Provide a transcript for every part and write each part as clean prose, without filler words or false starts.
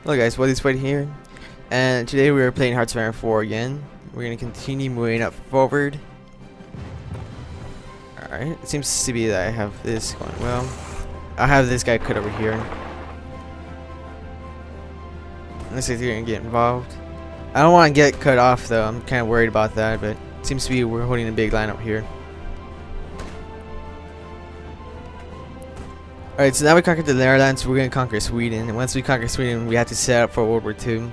Hello guys, what is White here, and today we are playing Hearts of Iron 4 again. We're going to continue moving up forward. Alright, it seems to be that I have this going well. I'll have this guy cut over here. Unless he's going to get involved. I don't want to get cut off though, I'm kind of worried about that, but it seems to be we're holding a big line up here. Alright, so now we conquered the Netherlands, we're going to conquer Sweden, and once we conquer Sweden, we have to set up for World War II.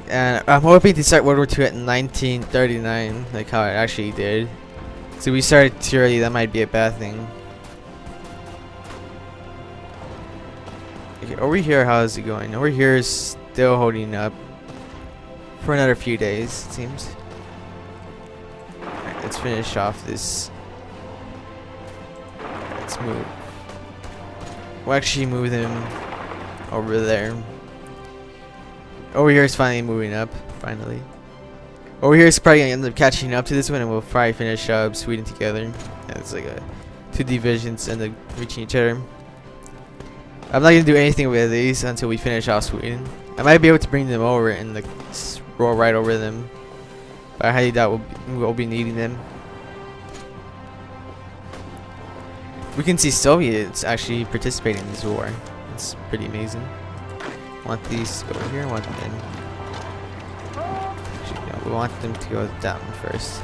And I'm hoping to start World War II at 1939, like how I actually did. So we started too early, that might be a bad thing. Okay, over here, how is it going? Over here is still holding up for another few days, it seems. Alright, let's finish off this. Let's move. We'll actually move them over there. Over here is finally moving up. Finally. Over here is probably gonna end up catching up to this one, and we'll probably finish up Sweden together. Yeah, it's like two divisions end up reaching each other. I'm not gonna do anything with these until we finish off Sweden. I might be able to bring them over and like roll right over them, but I highly doubt we'll be needing them. We can see Soviets actually participating in this war. It's pretty amazing. Want these to go over here? Want them? Actually, no, we want them to go down first.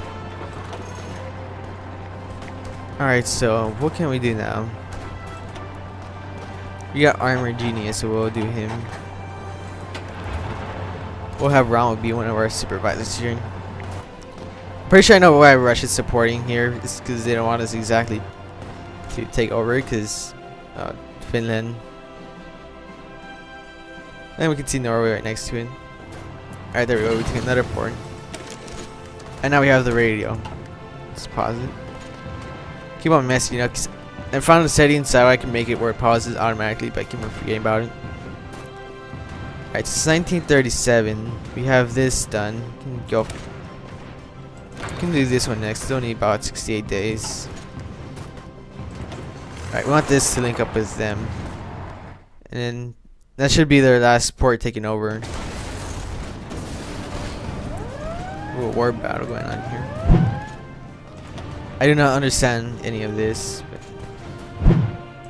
Alright, so what can we do now? We got Armor Genius, so we'll do him. We'll have Ron be one of our supervisors here. Pretty sure I know why Russia's supporting here. It's because they don't want us exactly to take over, because Finland. And we can see Norway right next to it. Alright, there we go. We take another port. And now we have the radio. Let's pause it. Keep on messing, you know, cause I found the settings so I can make it where it pauses automatically, but I keep on forgetting about it. Alright, so 1937. We have this done. We can do this one next. It's only about 68 days. Alright, we want this to link up with them. And then that should be their last port taken over. Ooh, a war battle going on here. I do not understand any of this, but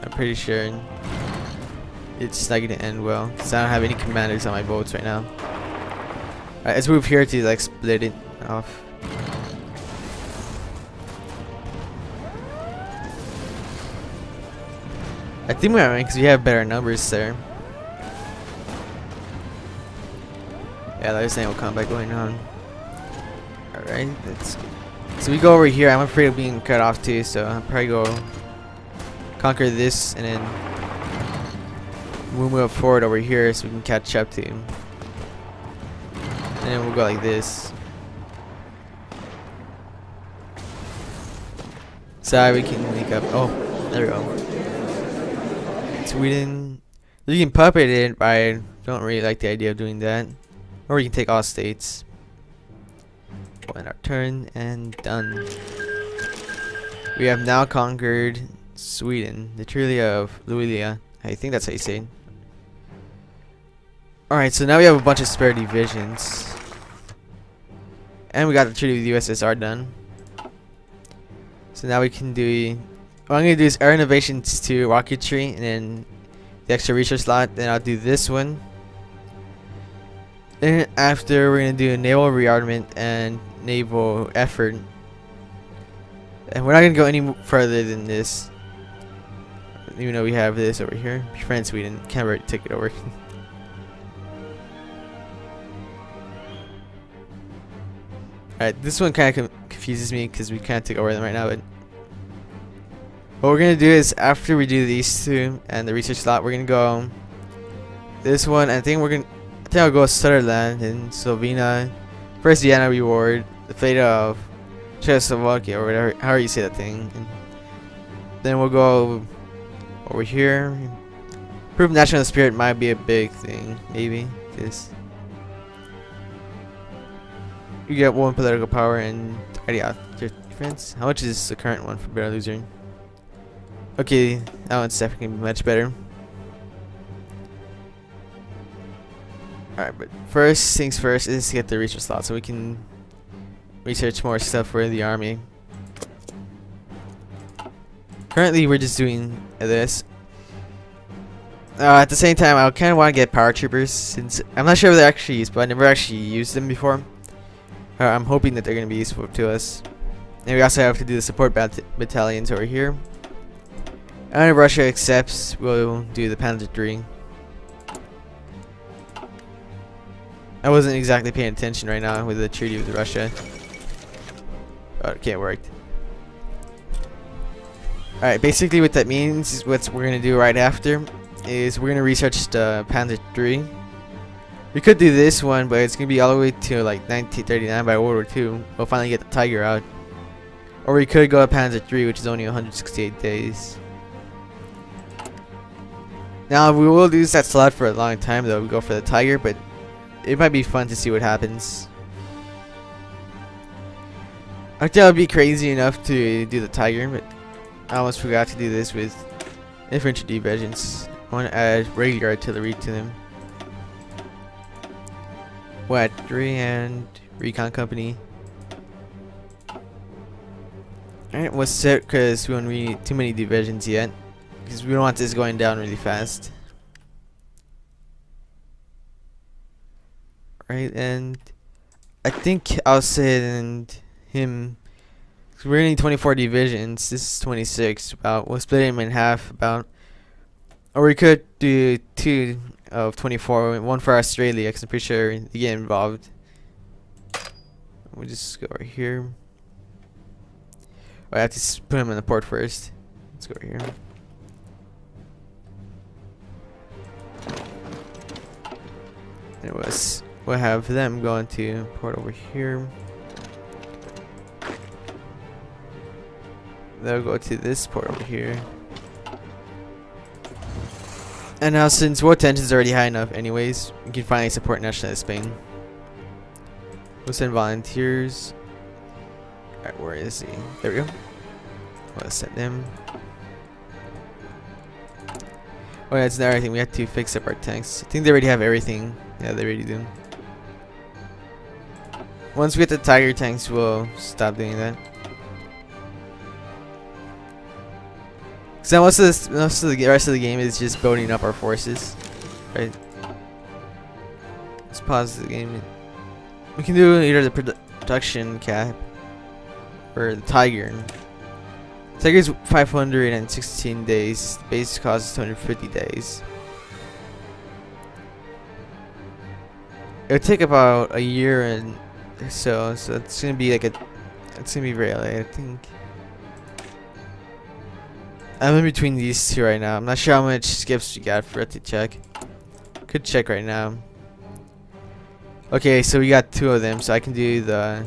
I'm pretty sure it's not going to end well, because I don't have any commanders on my boats right now. Alright, let's move here to like split it off. I think we're right because we have better numbers there. Yeah, there's naval combat going on. Alright, let's go. So we go over here. I'm afraid of being cut off too, so I'll probably go conquer this and then we'll move forward over here so we can catch up to him. And then we'll go like this. So we can link up. Oh, there we go. Sweden. You can puppet it, but I don't really like the idea of doing that. Or we can take all states. Go in our turn and done. We have now conquered Sweden, the Treaty of Luleå. I think that's how you say it. Alright, so now we have a bunch of spare divisions. And we got the Treaty with the USSR done. So now we can do... What I'm going to do is air innovations to rocketry and then the extra research slot. Then I'll do this one. Then after, we're going to do a naval rearmament and naval effort. And we're not going to go any further than this. Even though we have this over here. Befriend Sweden. Can't really take it over. Alright, this one kind of confuses me because we can't take over them right now. But what we're going to do is after we do these two and the research slot, we're going to go this one. I think I'll go Sutherland and Slovenia. First Vienna reward, the fate of Czechoslovakia or whatever, however you say that thing. And then we'll go over here. Prove national spirit might be a big thing, maybe, because you get one political power and defense. How much is the current one for Better Loser? Okay, that one's definitely gonna be much better. Alright, but first things first is to get the research slot so we can research more stuff for the army. Currently, we're just doing this. At the same time, I kind of want to get paratroopers since I'm not sure if they're actually used, but I never actually used them before. I'm hoping that they're going to be useful to us. And we also have to do the support battalions over here. And if Russia accepts, we'll do the Panzer III. I wasn't exactly paying attention right now with the treaty with Russia. Oh, it can't work. Alright, basically what that means is what we're going to do right after is we're going to research the Panzer III. We could do this one, but it's going to be all the way to like 1939 by World War II. We'll finally get the Tiger out. Or we could go to Panzer III, which is only 168 days. Now, we will use that slot for a long time though. We go for the Tiger, but it might be fun to see what happens. I think I would be crazy enough to do the Tiger, but I almost forgot to do this with infantry divisions. I want to add regular artillery to them. What? 3 and recon company. Alright, we'll set because we don't need too many divisions yet. Because we don't want this going down really fast. Right, and I think I'll send him. We're gonna need 24 divisions. This is 26. We'll split him in half about, or we could do 2 of 24, one for Australia, because I'm pretty sure they get involved. We'll just go over here. Oh, I have to put him in the port first. Let's go over here. Anyways, we'll have them going to port over here. They'll go to this port over here. And now, since war tension is already high enough anyways, we can finally support nationalist Spain. We'll send volunteers. Alright, where is he? There we go. We'll send him. Oh, yeah, it's not everything. We have to fix up our tanks. I think they already have everything. Yeah, they already do. Once we get the Tiger tanks, we'll stop doing that. So most of the rest of the game is just building up our forces, right? Let's pause the game. We can do either the production cap or the Tiger. Tiger's 516 days. The base cost is 250 days. It'll take about a year and so it's gonna be like it's gonna be very late, I think. I'm in between these two right now. I'm not sure how much skips we got for it to check. Could check right now. Okay, so we got 2 of them, so I can do the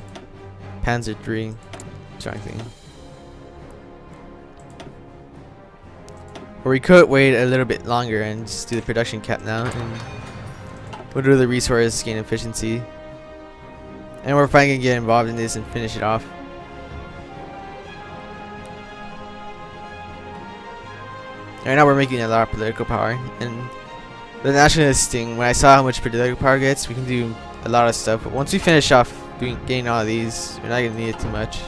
Panzer III strong thing. Or we could wait a little bit longer and just do the production cap now, and we'll do the resource gain efficiency. And we're finally gonna get involved in this and finish it off. Right now we're making a lot of political power, and the nationalist thing, when I saw how much political power gets, we can do a lot of stuff. But once we finish off getting all of these, we're not gonna need it too much.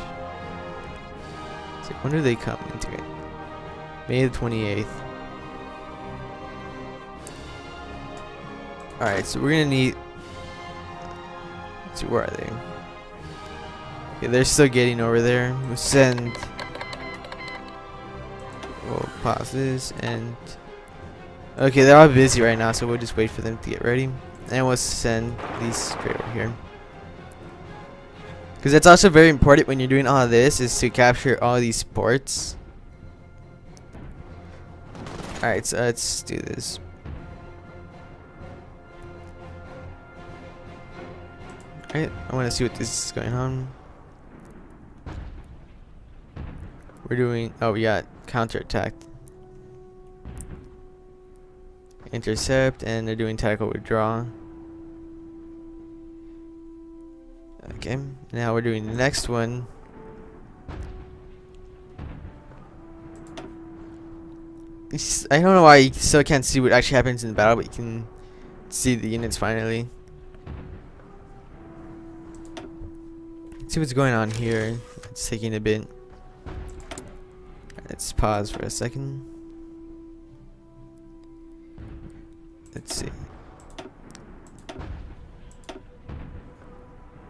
So when do they come into it? May the 28th. Alright, so we're gonna need. Let's see, where are they? Okay, they're still getting over there. We'll send. We'll pause this and okay, they're all busy right now, so we'll just wait for them to get ready, and we'll send these straight over here. Because that's also very important when you're doing all of this, is to capture all these ports. Alright, so let's do this. Alright, I want to see what this is going on. We're doing, oh, we got counterattack, intercept, and they're doing tactical withdrawal. Okay, now we're doing the next one. I don't know why you still can't see what actually happens in the battle, but you can see the units finally. Let's see what's going on here. It's taking a bit. Let's pause for a second. Let's see.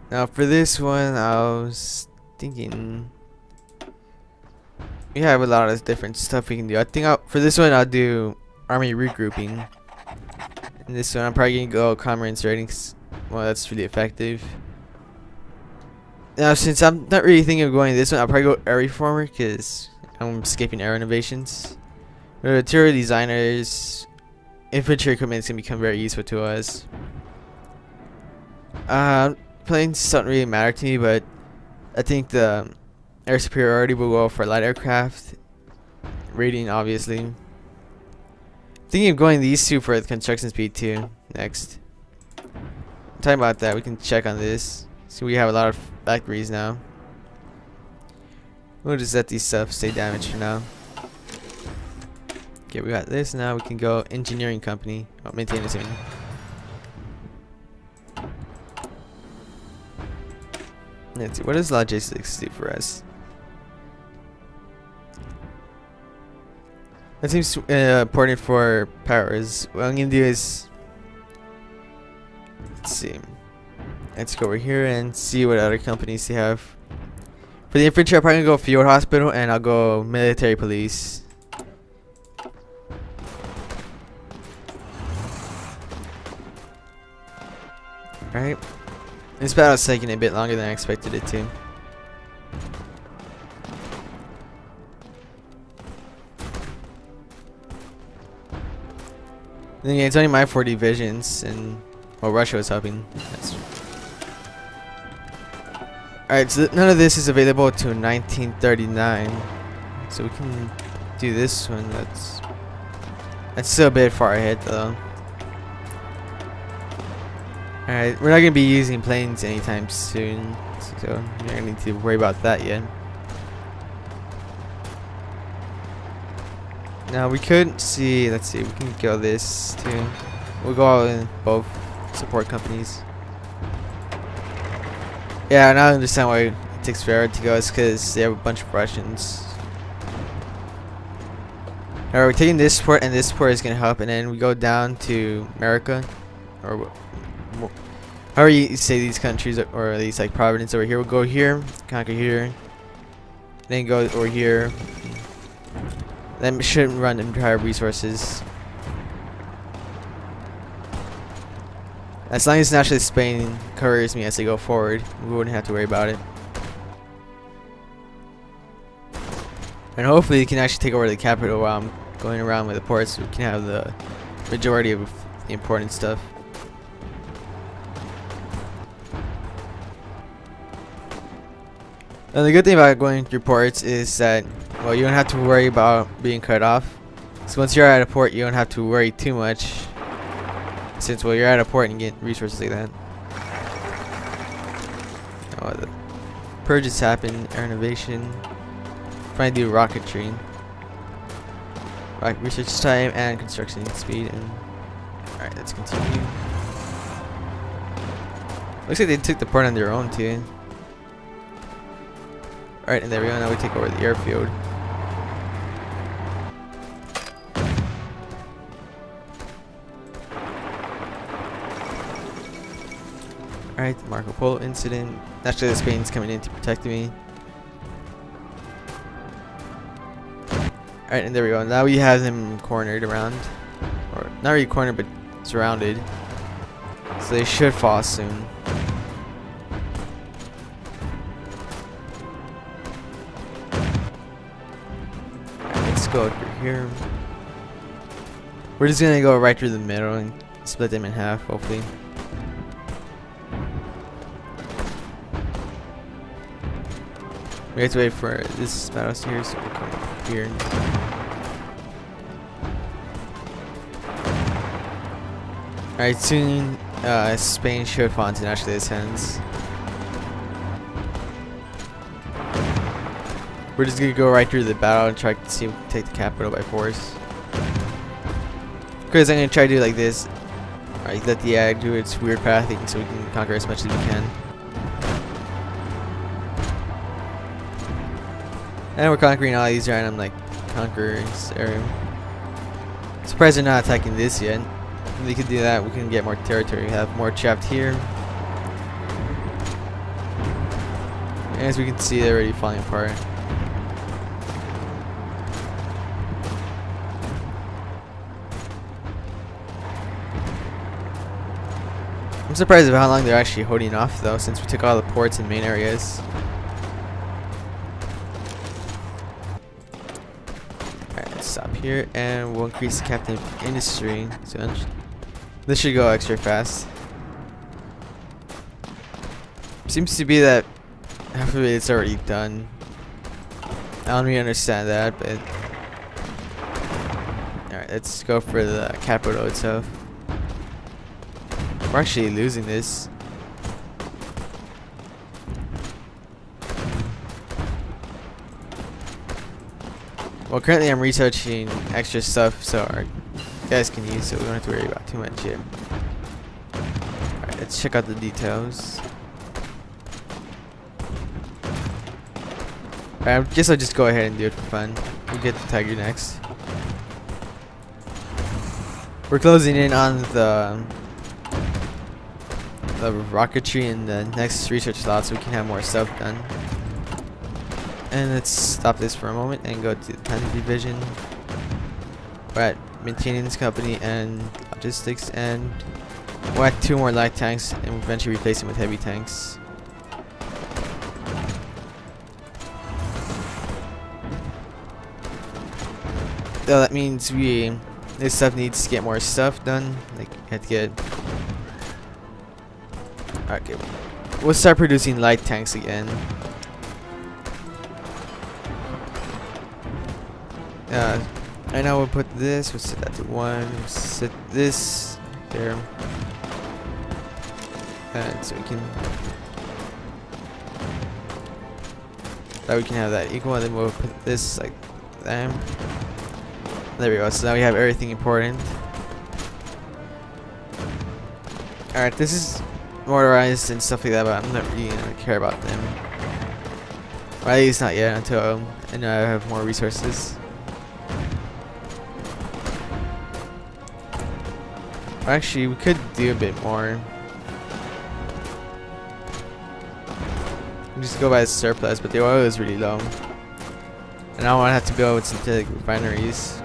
Now for this one, I was thinking we have a lot of different stuff we can do. I think for this one I'll do army regrouping. And this one I'm probably gonna go commerce ratings. Well, that's really effective. Now since I'm not really thinking of going this one, I'll probably go air reformer because I'm skipping air innovations. Material designers, infantry equipment is gonna become very useful to us. Planes don't really matter to me, but I think the air superiority will go for light aircraft. Rating, obviously. Thinking of going these two for the construction speed too. Next, talking about that, we can check on this. So we have a lot of factories now. We'll just let these stuff stay damaged for now. Okay, we got this. Now we can go engineering company. Oh, maintenance. Let's see, what does logistics do for us? That seems important for powers. What I'm gonna do is, let's see. Let's go over here and see what other companies they have. For the infantry, I'm probably gonna go field hospital, and I'll go military police. Alright. This battle's taking a bit longer than I expected it to. Then yeah, it's only my 4 divisions, and well, Russia was helping. Alright, so none of this is available to 1939, so we can do this one. That's still a bit far ahead though. Alright, we're not going to be using planes anytime soon, so we don't need to worry about that yet. Now we could see, let's see, we can go this too. We'll go all in both support companies. Yeah, now I understand why it takes forever to go. It's because they have a bunch of Russians. Alright, we're taking this port, and this port is going to help, and then we go down to America, or however you say these countries, or these like provinces over here. We'll go here, conquer here, then go over here. That shouldn't run entire resources. As long as naturally Spain covers me as they go forward, we wouldn't have to worry about it. And hopefully we can actually take over the capital while I'm going around with the ports, so we can have the majority of the important stuff. Now the good thing about going through ports is that, well, you don't have to worry about being cut off. So once you're at a port, you don't have to worry too much, since, well, you're at a port and you get resources like that. Oh, the purges happen. Air innovation. Trying to do rocketry. Right, research time and construction speed. And alright, let's continue. Looks like they took the port on their own too. Alright, and there we go. Now we take over the airfield. Alright, the Marco Polo incident. Naturally, the Spain's coming in to protect me. Alright, and there we go. Now we have them cornered around. Or, not really cornered, but surrounded. So they should fall soon. Go through here. We're just gonna go right through the middle and split them in half, hopefully. We have to wait for this battle here, so we'll come up here. Alright, soon Spain should fall into Nationalist hands. We're just gonna go right through the battle and try to see if we can take the capital by force. Because I'm gonna try to do like this. Alright, let the ag do its weird pathing so we can conquer as much as we can. And we're conquering all these random like conquerors. Surprised they're not attacking this yet. If they could do that, we can get more territory. We have more trapped here. And as we can see, they're already falling apart. I'm surprised about how long they're actually holding off though, since we took all the ports and main areas. Alright, let's stop here and we'll increase the captain industry. So this should go extra fast. Seems to be that half of it's already done. I don't really understand that, but alright, let's go for the capital itself. We're actually losing this. Well, currently I'm researching extra stuff so our guys can use, so we don't have to worry about too much here. Alright, let's check out the details. Alright, I guess I'll just go ahead and do it for fun. We'll get the tiger next. We're closing in on the rocketry in the next research slot so we can have more stuff done. And let's stop this for a moment and go to the tank division. We're at maintenance company and logistics, and we'll add 2 more light tanks and eventually replace them with heavy tanks. So that means this stuff needs to get more stuff done. Like, you have to get. Okay, we'll start producing light tanks again. I know we'll put this. We'll set that to 1. We'll set this there, and so we can. That we can have that equal, and then we'll put this like that. There we go. So now we have everything important. Alright, this is motorized and stuff like that, but I'm not really gonna care about them. Or at least not yet until I know I have more resources. Actually, we could do a bit more. Just go by the surplus, but the oil is really low. And I don't want to have to go with synthetic refineries.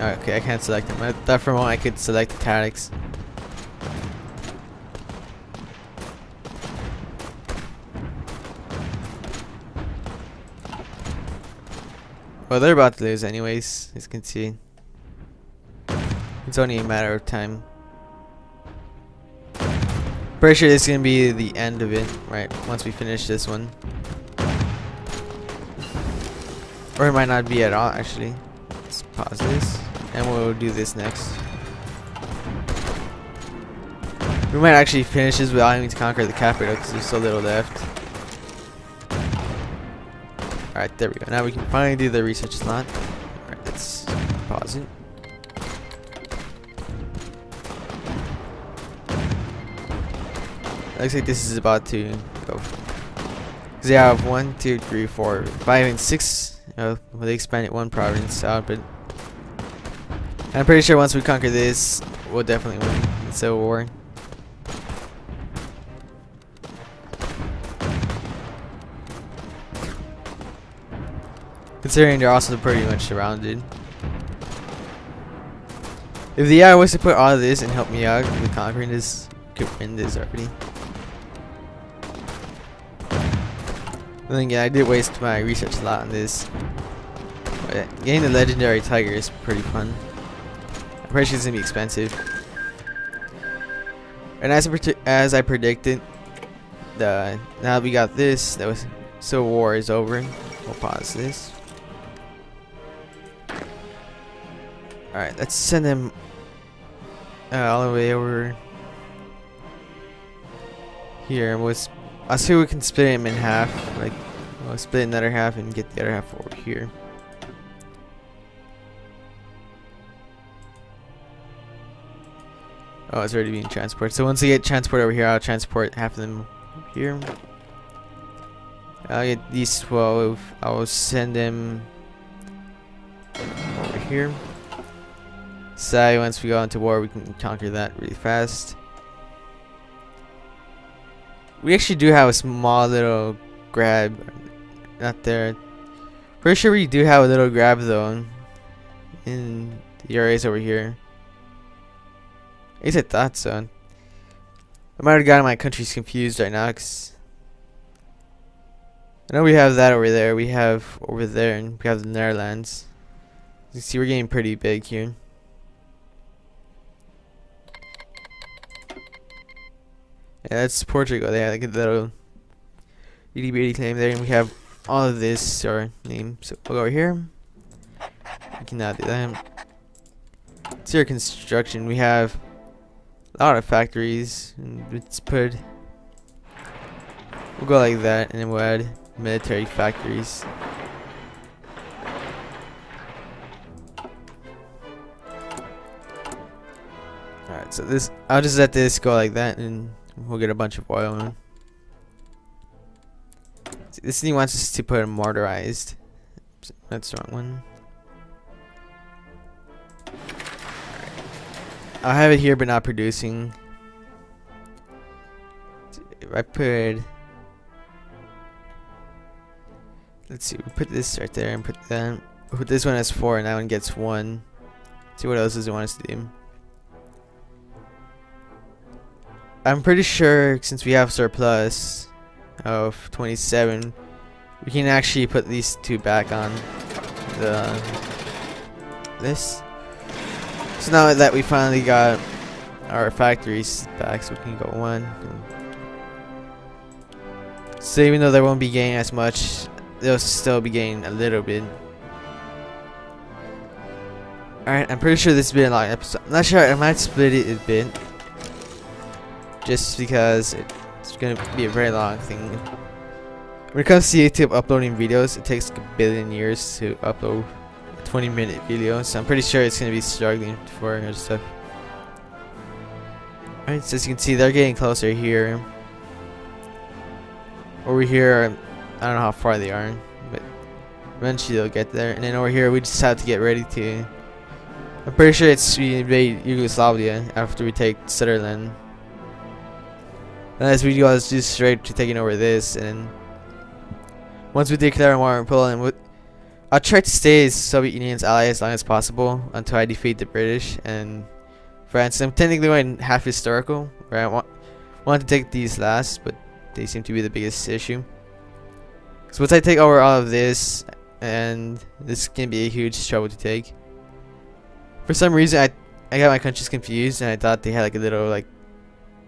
Okay, I can't select them. I thought for a moment I could select the tactics. Well, they're about to lose anyways, as you can see. It's only a matter of time. Pretty sure this is gonna be the end of it, right? Once we finish this one. Or it might not be at all, actually. Let's pause this. And we'll do this next. We might actually finish this without having to conquer the capital because there's so little left. Alright, there we go. Now we can finally do the research slot. Alright, let's pause it. Looks like this is about to go. Because they have 1, 2, 3, 4, 5, and 6. Well, they expanded 1 province out, but I'm pretty sure once we conquer this, we'll definitely win the Civil War. Considering they're also pretty much surrounded. If the AI was to put all of this and help me out with conquering this, we could win this already. But then again, I did waste my research a lot on this. But getting the legendary tiger is pretty fun. I'm pretty sure it's gonna be expensive. And as I predicted, now that we got this, the Civil War is over. We'll pause this. Alright, let's send them all the way over here. I'll see if we can split him in half. Like, we'll split another half and get the other half over here. Oh, it's already being transported. So once I get transport over here, I'll transport half of them over here. I'll get these 12. I'll send them over here. So once we go into war, we can conquer that really fast. We actually do have a small little grab. Not there. Pretty sure we do have a little grab though. In the areas over here. At least I thought so. I might have gotten my countries confused right now, cause I know we have that over there. We have over there, and we have the Netherlands. You see, we're getting pretty big here. Yeah, that's Portugal. They have like a little itty bitty claim there, and we have all of this our name. So we'll go over here. We cannot do that. It's our construction. We have a lot of factories, and it's put. We'll go like that, and then we'll add military factories. Alright, so this, I'll just let this go like that, and we'll get a bunch of oil in. See, this thing wants us to put a mortarized. That's the wrong one. I'll have it here but not producing. If I put, let's see, we put this right there and put that. We'll put this one as 4 and that one gets 1. See what else does it want us to do. I'm pretty sure since we have surplus of 27, we can actually put these 2 back on this. So now that we finally got our factories back, so we can go 1. So even though they won't be gaining as much, they'll still be gaining a little bit. Alright, I'm pretty sure this has been a long episode. I'm not sure, I might split it a bit. Just because it's going to be a very long thing. When it comes to YouTube uploading videos, it takes like a billion years to upload 20-minute video, so I'm pretty sure it's gonna be struggling for other stuff. Alright, so as you can see, they're getting closer here. Over here, I don't know how far they are, but eventually they'll get there. And then over here, we just have to get ready to. I'm pretty sure it's we invade Yugoslavia after we take Sutherland. And as we go just straight to taking over this, and once we declare war on Poland, I'll try to stay as Soviet Union's ally as long as possible until I defeat the British and France. I'm technically going half historical, where I want to take these last, but they seem to be the biggest issue. So once I take over all of this, and this can be a huge trouble to take. For some reason, I got my countries confused, and I thought they had like a little like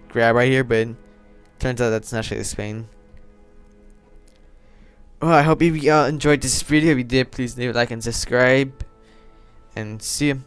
grab right here, but turns out that's actually Spain. Well, I hope you all enjoyed this video. If you did, please leave a like and subscribe. And see you.